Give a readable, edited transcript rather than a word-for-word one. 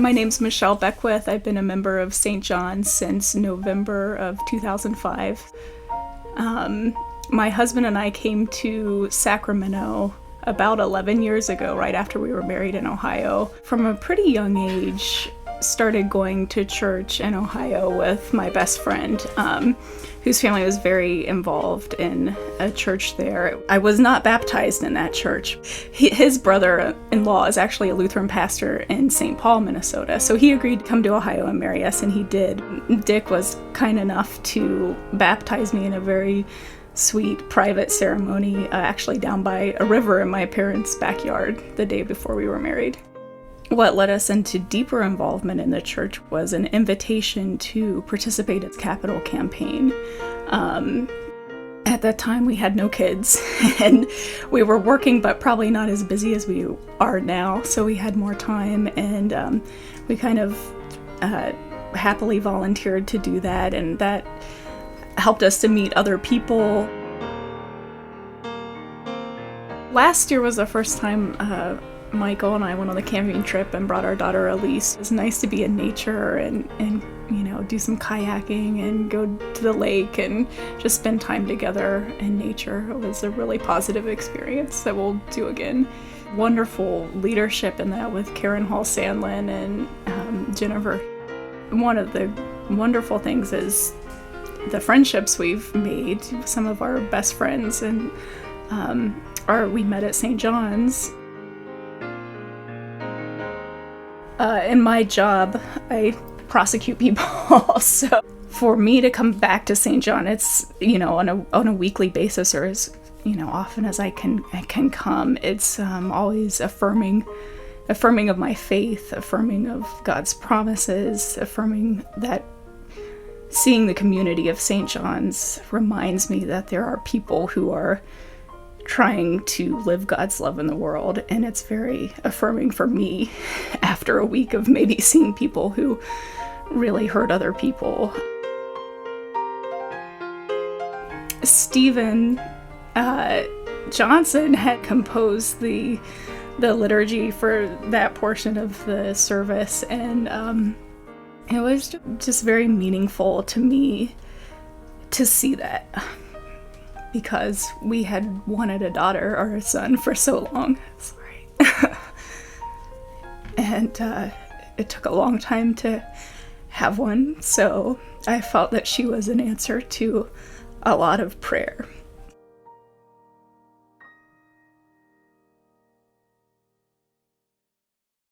My name's Michele Beckwith. I've been a member of St. John's since November of 2005. My husband and I came to Sacramento about 11 years ago, right after we were married in Ohio. From a pretty young age, started going to church in Ohio with my best friend, whose family was very involved in a church there. I was not baptized in that church. His brother-in-law is actually a Lutheran pastor in St. Paul, Minnesota, so he agreed to come to Ohio and marry us, and he did. Dick was kind enough to baptize me in a very sweet private ceremony, actually down by a river in my parents' backyard the day before we were married. What led us into deeper involvement in the church was an invitation to participate in its capital campaign. At that time, we had no kids, and we were working, but probably not as busy as we are now, so we had more time, and we kind of happily volunteered to do that, and that helped us to meet other people. Last year was the first time Michael and I went on the camping trip and brought our daughter Elise. It was nice to be in nature and do some kayaking and go to the lake and just spend time together in nature. It was a really positive experience that we'll do again. Wonderful leadership in that with Karen Hall Sandlin and Jennifer. One of the wonderful things is the friendships we've made. Some of our best friends and we met at St. John's. In my job, I prosecute people, so for me to come back to St. John, it's on a weekly basis, or as often as I can come. It's always affirming of my faith, affirming of God's promises, affirming that seeing the community of St. John's reminds me that there are people who are trying to live God's love in the world, and it's very affirming for me after a week of maybe seeing people who really hurt other people. Stephen Johnson had composed the liturgy for that portion of the service, and it was just very meaningful to me to see that, because we had wanted a daughter or a son for so long. Sorry. And it took a long time to have one, so I felt that she was an answer to a lot of prayer.